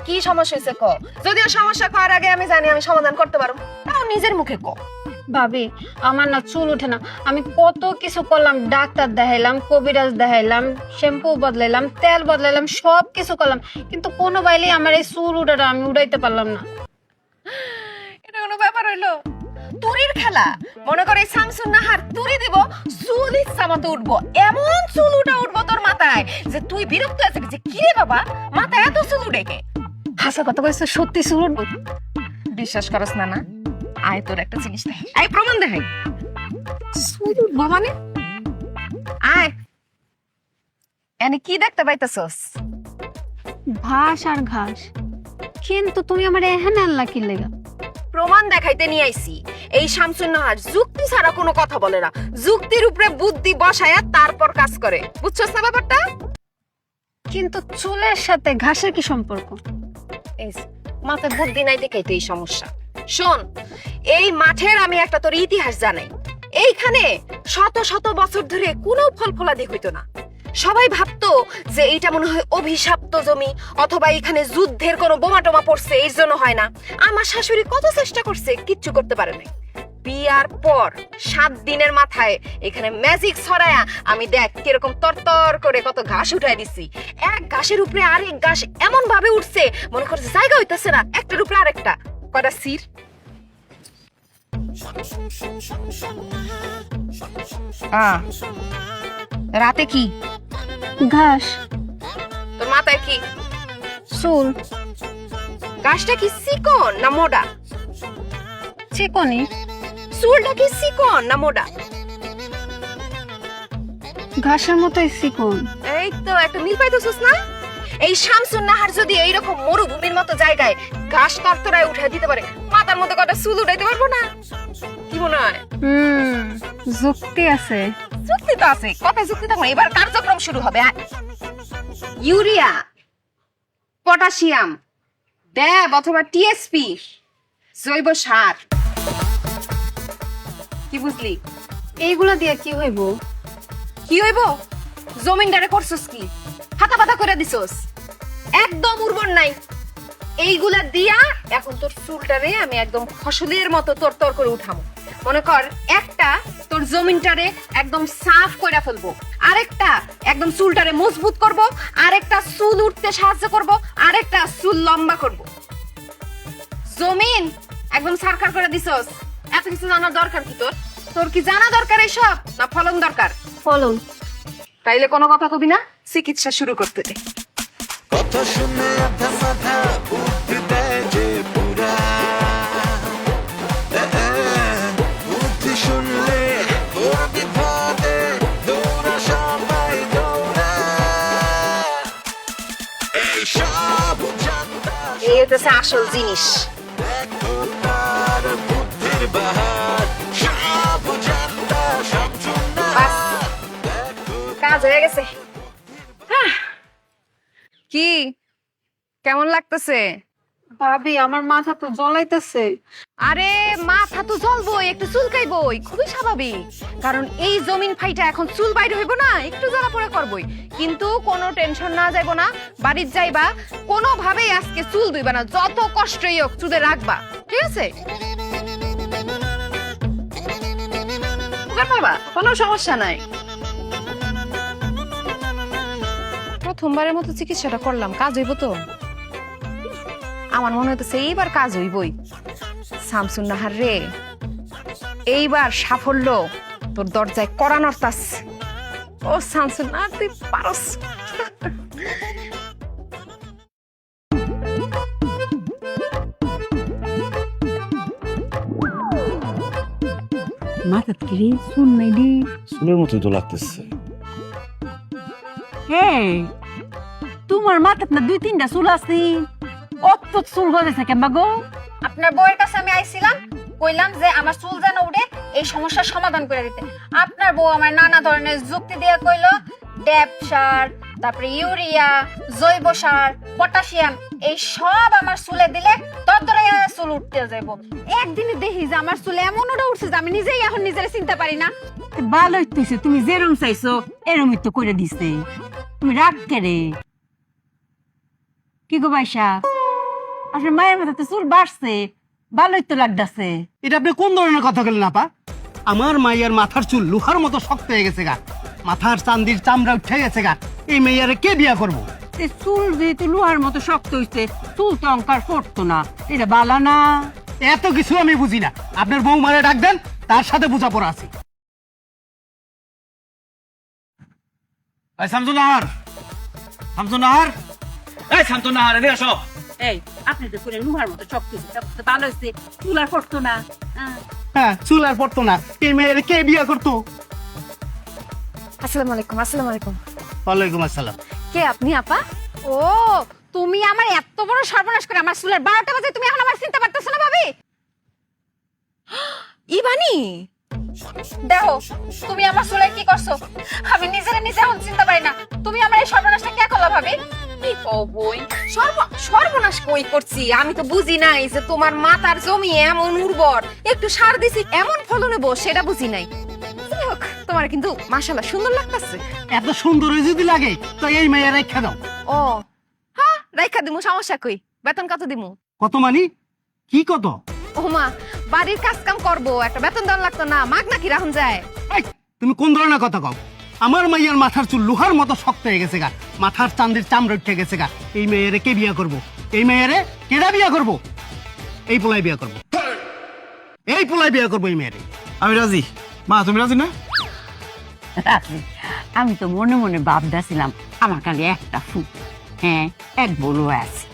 কি সমস্যা হয়েছে ক? যদিও সমস্যা করার আগে আমি জানি আমি সমাধান করতে পারবো, তাও নিজের মুখে ক। ভাবি, আমার না চুল ওঠে না। আমি কত কিছু করলাম, ডাক্তার দেখাইলাম, কবিরাজ দেখাইলাম, শ্যাম্পু বদলাইলাম, তেল বদলাইলাম, সব কিছু করলাম, কিন্তু কোনো বাইলেই আমার এই চুল উঠাটা আমি উড়াইতে পারলাম না। এটা কোনো ব্যাপার হইলো? তুরির খেলা। মনে করে শামসুন নাহার তুরি দিব, চুল ইচ্ছা মতো উঠবো, এমন চুল উঠবো তোর মাথায় যে তুই বিরক্ত আছে যে কি রে বাবা, মাথায় এত চুল উঠে কে? হাসা কথা কইছো, সত্যি চুল উঠবো? বিশ্বাস করস না? না, আয় তোর একটা জিনিস দেখ, আয় প্রমাণ দেখাই। চুল উঠবো মানে? আয়, এনে কি দেখতে পাইতেছস? ঘাস আর ঘাস, কিন্তু তুমি আমার এখানে আনলা কি লেগা? প্রমাণ দেখাইতে নিয়ে আইছি। এই শামসুন নাহার যুক্তি ছাড়া কোনো কথা বলে না, যুক্তির উপরে বুদ্ধি বসায়া তারপর কাজ করে। বুঝছস না ব্যাপারটা? কিন্তু চুলের সাথে ঘাসের কি সম্পর্ক? এই মাথায় বুদ্ধি নাই দেখেই তো এই সমস্যা। শোন, এই মাঠের আমি একটা তোর ইতিহাস জানাই। এইখানে শত শত বছর ধরে কোনো ফল ফলাদি হইতো না। সবাই ভাবতো যে এইটা মনে হয় অভিশপ্ত জমি, অথবা এখানে যুদ্ধের কোনো বোমা টোমা পড়ছে, এই জন্য হয় না। আমার শাশুড়ি কত চেষ্টা করছে, কিচ্ছু করতে পারে নাই। বিয়ার পর 7 দিনের মাথায় এখানে ম্যাজিক ছড়ায়া আমি দেখ কিরকম তরতর করে কত ঘাস উঠাই দিছি। এক ঘাসের উপরে আরেক ঘাস এমন ভাবে উঠছে মনে করছে জায়গা হইতেছে না, একটার উপরে আরেকটা। কয়টা সির? রাতে কি ঘাস। তোর মাথায় কি? চুল। ঘাসটা কি চিকন না মোটা? চিকনি চুলটা কি চিকন না মোটা? ঘাসের মতোই চিকন। এই তো একটা মিল পাইতেছিস না? এই শামসুন নাহার যদি এইরকম মরুভূমির মতো জায়গায় ঘাস তরতরায় উঠাই দিতে পারে, মাথার মধ্যে কটা চুল উঠাইতে পারবো না? কি মনে হয়? যুক্তি আছে। যুক্তি তো আছে, কথা যুক্তি থাকবে না। এবার কার্যক্রম শুরু হবে। ইউরিয়া, পটাশিয়াম, ড্যাব অথবা টিএসপি, জৈব সার। কি বুঝলি? এইগুলা দিয়ে কি হইব? কি হইব? জমিনদারে করছস কি? হাতা পাতা করে দিছস, একদম উর্বর নাই। এইগুলা দিয়া এখন তোর চুলটারে আমি একদম ফসলের মতো তরতর করে উঠাবো। মনে কর একটা তোর জমিনটারে একদম সাফ করে ফেলবো, আরেকটা একদম চুলটারে মজবুত করব, আরেকটা চুল উঠতে সাহায্য করব, আরেকটা চুল লম্বা করব। জমিন একদম সারখার করে দিছস, এত কিছু জানার দরকার কি তোর? তোর কি জানা দরকার এসব, না ফলন দরকার? ফলন। তাইলে কোনো কথা কবি না, চিকিৎসা শুরু করতে দে। কথা শুনে আধা মাথা বুদ্ধি দেয় যে পুরা বুদ্ধি শুনলে তোর বিপদে দৌড়া সবাই দৌড়া এইসব জানতা এই হচ্ছে আসল জিনিস। দেখো তার বুদ্ধির বাহার সব জানতা সব শুননা বাস, কাজ হয়ে গেছে। কি কেমন লাগতেছে? ভাবি আমার মাথা তো জ্বলাইতেছে। আরে মাথা তো জ্বলবই, একটু চুলকাইবই, খুবই স্বাভাবিক। কারণ এই জমিন ফাইটা এখন চুল বাইরে হইব না, একটু জ্বালা পোড়া করবই। কিন্তু কোনো টেনশন না যাইব না, বাড়ির যাইবা, কোনো ভাবেই আজকে চুল ধুইবা না, যত কষ্টই হোক চুলে রাখবা, ঠিক আছে? বাবা কোনো সমস্যা নাই। প্রথমবারের মতো চিকিৎসাটা করলাম, কাজ হইব তো? আমার মনে হইতেছে এইবার কাজ হইবই। শামসুন নাহার রে, এইবার সাফল্য তোর দরজায় করা নড়তাস। ও শামসুন নাহার, তুই পারস। মাথা কি শুন নাই দি? চুলের মতোই তো লাগতেছে। এই তোমার মাথাত না 2-3টা চুল আছে, অত চুল গজাইছে কেমবা গো? আপনার বউয়ের কাছে আমি আইছিলাম, কইলাম যে আমার চুল যেন উঠে, এই সমস্যার সমাধান করে দিতে। আপনার বউ আমার নানা ধরনের যুক্তি দিয়ে কইলো ড্যাপ সার, তারপরে ইউরিয়া, জৈব সার, পটাশিয়াম, এই সব আমার চুলে দিলে ততরে চুল উঠতে যাইব। একদিনে দেখি যে আমার চুলে এমন ওটা উঠছে যে আমি নিজেই এখন নিজের চিনতে পারি না। ভালোই হইতেছে, তুমি যেরম চাইছো এরমই তো করে দিছে। তুমি রাগ কেড়ে কি গো বাইশা? আপনার মায়ের মাথাতে চুল বাড়ছে, ভালোই তো লাগতাছে। এটা আপনি কোন ধরনের কথা বলেন আপা? আমার মাইয়ার মাথার চুল লোহার মতো শক্ত হয়ে গেছে গা, মাথার চান্দির চামড়া উঠে গেছে গা। এই মেয়ারে কে বিয়া করবো? চুল যেহেতু লোহার মতো শক্ত হইছে, চুল তো অঙ্কার করতো না, এটা বালা না। এত কিছু আমি বুঝি না, আপনার বউ মারে ডাক দেন, তার সাথে বোঝাপড়া আছে। শামসুন নাহার, শামসুন নাহার, এই শামসুন নাহার, এদিকে আসো। এই আপনি তো করে লোহার মতো শক্ত হইছে, তো ভালো হইছে, চুল আর করতো না। হ্যাঁ, চুল আর পড়তো না। এই মেয়ের কে বিয়া করতো? আসসালামু আলাইকুম। আসসালামু আলাইকুম। ওয়ালাইকুম আসসালাম। কে আপনি আপা? ও তুমি আমার এত বড় সর্বনাশ করে আমার চুলের 12টা বাজে তুমি এখন আমার চিনতে পারতেছো না ভাবি? ইবানি দেখো তুমি আমার চুলে কি করছো, আমি নিজেরে নিজে এখন চিনতে পারি না। তুমি আমার এই সর্বনাশটা কে করলা ভাবি? কি কই সর্বনাশ কই করছি? আমি তো বুঝি নাই যে তোমার মাথার জমি এমন উর্বর, একটু সার দিছি এমন ফলন হইব সেটা বুঝি নাই। যাই হোক, তোমার কিন্তু মাশাআল্লাহ সুন্দর লাগতেছে। এত সুন্দর যদি লাগে তো এই মেয়ের রেখা দাও। ও হ্যাঁ, রাইখা দিমু, সমস্যা কই? বেতন কত দিমু? কত মানি? কি কত? ও মা, বাড়ির কাজ কাম করবো, একটা বেতন দেওয়ার লাগতো না? মাগ নাকি রাখুন যায়? এই, তুমি কোন ধরনের কথা কও? আমার মাইয়ার মাথার চুল লোহার মতো শক্ত হয়ে গেছে গা, মাথার চান্দির চামড়া উঠে গেছে গা। এই মেয়েরে কে বিয়া করবো? এই মেয়েরে কেডা বিয়া করবো? এই পোলাই বিয়া করবো, এই পোলাই বিয়া করবো এই মেয়েরে। আমি রাজি। মা তুমি রাজি না? রাজি। আমি তো মনে মনে ভাবতেছিলাম আমার খালি একটা ফুট, হ্যাঁ এক বউ আছে,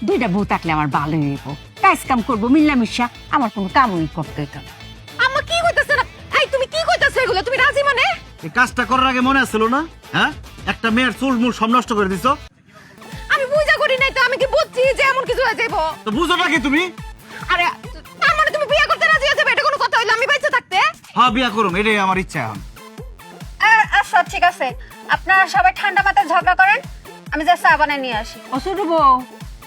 2টা বউ থাকলে আমার ভালো হইব, তাই কাজ কাম করবো মিল্লামিশা, আমার কোনো কামই করতে হইতো না। আম্মা কি কইতাছে না? এই তুমি কি কইতাছো এগুলো? তুমি রাজি মানে? এই কাজটা করার আগে মনে আসছিল না? হ্যাঁ, একটা মেয়ের চুল মুল সব নষ্ট করে দিছো। আমি বুঝা করি নাই তো, আমি কি বুঝছি যে এমন কিছু হয়ে যাইবো? তো বুঝো না কি তুমি? আরে তার মানে তুমি বিয়ে করতে রাজি হয়ে যাবে? এটা কোনো কথা হইলো আমি বাইচে থাকতে? হ্যাঁ, বিয়া করুম, এটাই আমার ইচ্ছা এখন। আচ্ছা ঠিক আছে, আপনারা সবাই ঠান্ডা মাথায় ঝগড়া করেন, আমি যা চা বানায় নিয়ে আসি। ও ছোট বউ,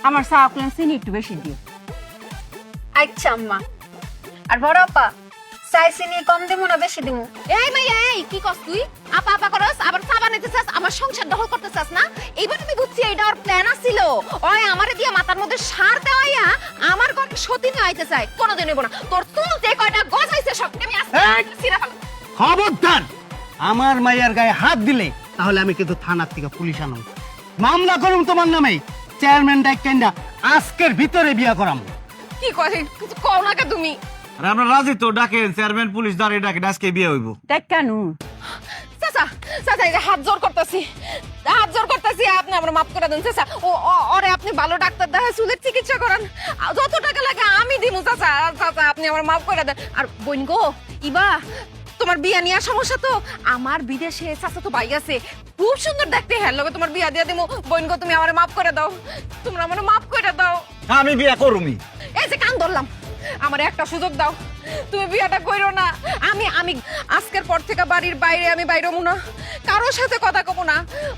আমার চা আপনার চিনি একটু বেশি দিও। আচ্ছা আম্মা। আর বড় আপা, চাই চিনি কম দিমু না বেশি দিমু? এই মাইয়া, এই কি কস তুই? আপা আপা করস, আবার চা বানাইতে চাস, আমার সংসার দখল করতে চাস না? এইবার আমি বুঝছি এটা ওর প্ল্যান আছিল। ওই আমারে দিয়ে মাথার মধ্যে সার দেওয়াইয়া আমার ঘরে সতীনে আইতে চায়। কোনোদিন নেব না। তোর চুল যে কয়টা গজাইছে সবকে আমি আজকে ছিঁড়ে ফেলবো। খবরদার আমার মাইয়ার গায়ে হাত দিলে তাহলে আমি কিন্তু থানার থেকে পুলিশ আনব, মামলা করুম তোমার নামে। চেয়ারম্যান ডাইকেন্ডা আজকের ভিতরে বিয়া করাম। কি কয় কিছু কও না কে তুমি? আরে আমরা রাজি তো, ডাকেন চেয়ারম্যান পুলিশ দাঁড়িয়ে ডাকেন, আজকে বিয়ে হইব। দেখ কেন চাচা চাচা, এই যে হাত জোর করতেছি, হাত জোর করতেছি, আপনি আমার মাফ করে দেন চাচা। ওরে আপনি ভালো ডাক্তার দেখা চুলের চিকিৎসা করান, যত টাকা লাগে আমি দিমু চাচা। চাচা আপনি আমার মাফ করে দেন। আর বোন গো, ইবা তোমার বিয়া নিয়ে সমস্যা তো? আমার বিদেশে চাচা তো ভাই আছে, খুব সুন্দর দেখতে, হ্যাঁ লগে তোমার বিয়া দিয়া দিমু। বোন গো তুমি আমার মাফ করে দাও, তোমরা আমার মাফ করে দাও। আমি বিয়া করুমি। এই যে কান ধরলাম, আমার একটা সুযোগ দাও, তুমি বিয়াটা কইরো না। আমি আমি আজকের পর থেকে বাড়ির বাইরে আমি বাইরে হবো না, কারোর সাথে কথা কব না,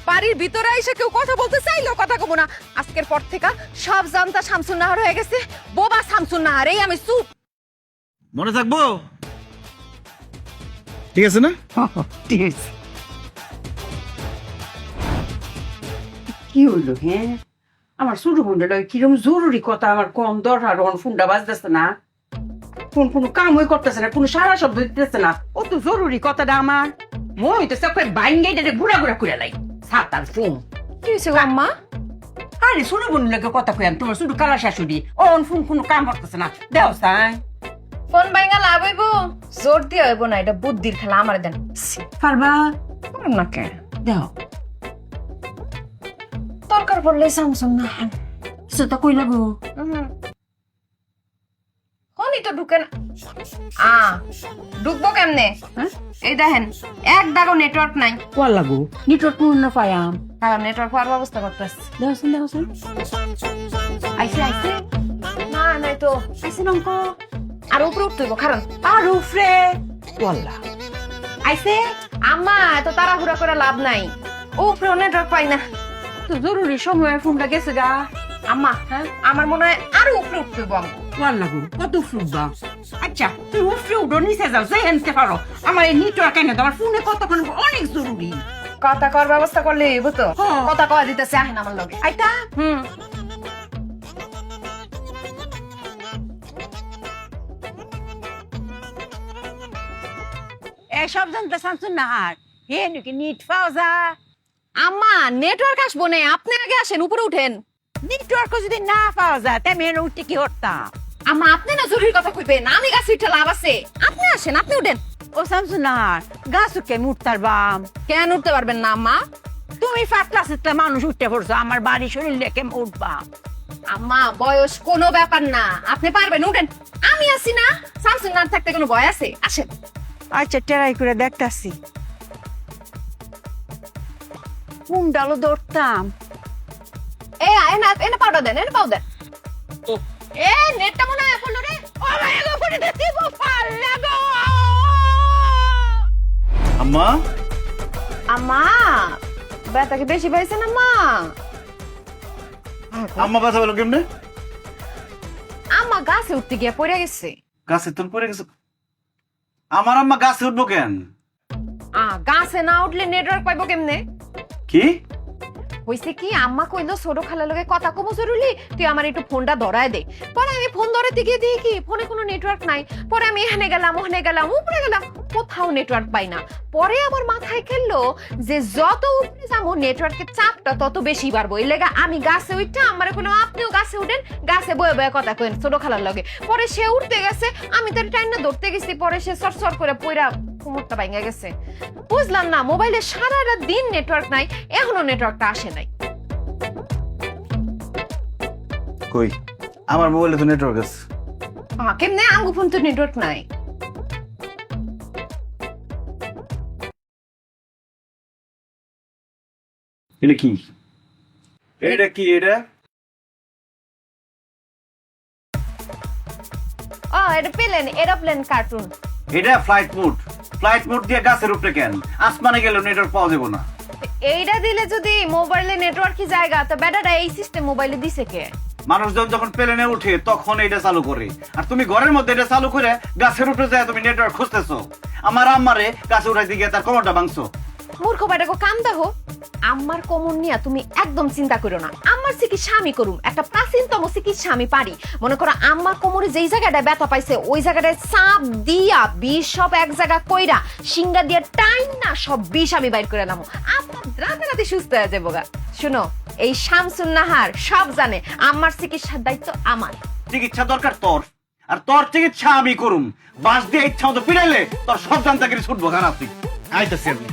বাড়ির ভিতরে এসে কেউ কথা বলতে চাইলেও কথা কব না। আজকের পর থেকে সব জানতা শামসুন নাহার হয়ে গেছে, বোবা শামসুন নাহার। এই আমি চুপ। মনে থাকবো? ঠিক আছে না? ঠিক আছে। কি হইলো? হ্যাঁ, আমার ছোট বোনটা কিরম জরুরি কথা আমার কম দরকার, ফোনটা বাজতেছে না, ফোন কোনো কামই করতেছে না, কোনো সারা শব্দ দিতেছে না। অত জরুরি কথাটা আমার মই তো সব বাইঙ্গাই ঘুরা ঘুরা করে লাই সাতার ফোন। কি হয়েছে আম্মা? আরে ছোট বোনের লাগে কথা কইয়াম, তোমার ছোট কালা শাশুড়ি ফোন কোনো কাম করতেছে না, দেও সাই ফোন বাইঙ্গা লাভ হইব? জোর দিয়ে হইব না, এটা বুদ্ধির খেলা। আমার দেন পারবা না কে দেও দরকার পড়লে শামসুন নাহার। সেটা কই লাগো ফোনই তো ঢুকে না। ঢুকবো কেমনে? হ্যাঁ? এই দেখেন এক দাগও নেটওয়ার্ক নাই। কোয়া লাগো নেটওয়ার্ক না পায়াম, হ্যাঁ নেটওয়ার্ক পাওয়ার ব্যবস্থা করতেছি। দেওছেন আইসে আইসে না নাই তো আইসেন অঙ্ক আর উপরে উঠতে হইব, কারণ আর উফরে ওয়াল্লা আইসে আম্মা এত তাড়াহুড়া করে লাভ নাই, উপরেও নেটওয়ার্ক পাই না। তো জরুরি সময় ফোনটা গেছে গা। আম্মা হ্যাঁ আমার মনে হয় আরো উপরে উঠতে হইব। ওয়াল্লা গো কত ফুটবা। আচ্ছা তুই উফরে উঠো নিচে যাও, যে হেনতে পারো, আমার এই নেটওয়ার্ক এনে তোমার ফোনে কতক্ষণ অনেক জরুরি। কথা কর ব্যবস্থা করলে হইব তো। হ্যাঁ। কথা কয়া দিতেছে আহেন আমার লগে। আইতা এসব জানতে শামসুন নাহার হে নাকি নিট পাওয়া যা। আম্মা নেটওয়ার্ক আসবো না, আপনি আগে আসেন, উপরে উঠেন। নেটওয়ার্ক যদি না পাওয়া যায় তাই মেয়ে উঠতে কি করতাম? আম্মা আপনি না জরুরি কথা কইবেন, আমি গাছে উঠে লাভ আছে। আপনি আসেন, আপনি উঠেন। ও শামসুন নাহার গাছ উঠে মুঠতার বাম, কেন উঠতে পারবেন না আম্মা? তুমি পাতলা সিটলা মানুষ উঠতে পড়ছো, আমার বাড়ি শরীর লেকে উঠবা। আম্মা বয়স কোনো ব্যাপার না, আপনি পারবেন, উঠেন। আমি আছি না, শামসুন না থাকতে কোনো ভয় আছে? আসেন। আচ্ছা ট্রাই করে দেখতাছি কোন ডালো ধরতাম। এ এনা এনা পাউডার দেন, এনা পাউডার। এ নেটটা মনে হয় এখন রে। ও ভাই গো করে দিতে পারলা গো। আম্মা আম্মা ব্যথা কি বেশি পাইছে না মা? আম্মা কথা বলো কেমনে? আম্মা গাছে উঠতে গিয়ে পড়ে গেছে। গাছে তোর পড়ে গেছে? আমার আম্মা গাছে উঠবো কেন? গাছে না উঠলে নেটওয়ার্ক পাইবো কেমনে? কি হইছে কি, আম্মা কইলো ছোট খালার লগে কথা কব জরুরি, তুই আমার একটু ফোনটা ধরায় দে। পরে আমি ফোন ধরাতে গিয়ে দেখি কি ফোনে কোনো নেটওয়ার্ক নাই। পরে আমি এখানে গেলাম, ওখানে গেলাম, উপরে গেলাম, কোথাও নেটওয়ার্ক পাই না। পরে আমার মাথায় খেললো যে যত উপরে যাবো নেটওয়ার্কের চাপটা তত বেশি বাড়বো। এই লেগে আমি গাছে উঠটা আমারে কইলাম আপনিও গাছে উঠেন, গাছে বয়ে বয়ে কথা কইন ছোট খালার লগে। পরে সে উঠতে গেছে, আমি তার টাইম না ধরতে গেছি, পরে সে সরসর করে পইরা কোমরটা ভাঙা গেছে। বুঝলাম না, মোবাইলে সারাটা দিন নেটওয়ার্ক নাই, এখনো নেটওয়ার্কটা আসে নাই। কই আমার মোবাইলে তো নেটওয়ার্ক আছে। কেমনে আঙ্গু ফোন তো নেটওয়ার্ক নাই। এটা কি? এটা কি? এটা এটা প্লেন, এরোপ্লেন কার্টুন। এটা ফ্লাইট মোড। ফ্লাইট মোড দিয়ে গাছের উপরে কেন? আসমানে গেলে নেটওয়ার্ক পাওয়া যাবে না। এইটা দিলে যদি মোবাইলে নেটওয়ার্কই জায়গা, তো ব্যাটাটা এই সিস্টেম মোবাইলে দিছে কে? মানুষজন যখন প্লেনে উঠে তখন এটা চালু করে, আর তুমি ঘরের মধ্যে এটা চালু করে গাছের উপরে যায় তুমি নেটওয়ার্ক খুঁজতেছো। আমার আম্মারে গাছে উঠাইতে গিয়ে তার কোমরটা ভাঙছো। মূর্খ বেটাকে কাম দেখো। আমার কোমর নিয়ে তুমি একদম চিন্তা করো না। আমার চিকিৎসা আমি করুম, একটা প্রাচীনতম চিকিৎসা আমি পারি। মনে করো আমার কোমরে যেই জায়গাটায় ব্যথা পাইছে ওই জায়গাটায় চাপ দিয়া বিষ সব এক জায়গা কইরা সিঙ্গা দিয়ে টাইম না সব বিষ আমি বাইর করে নামো। আপনার রাতে সুস্থ হয়ে যাবো গা। শুনো, এই শামসুন নাহার সব জানে আমার চিকিৎসার দায়িত্ব আমার। চিকিৎসা দরকার তোর, আর তোর চিকিৎসা আমি করুম। বাস দিয়ে ইচ্ছা মতো পিড়াইলে তোর সব জানতাগিরি ছুটবো। খারাপ তুই আইতেছি আমি।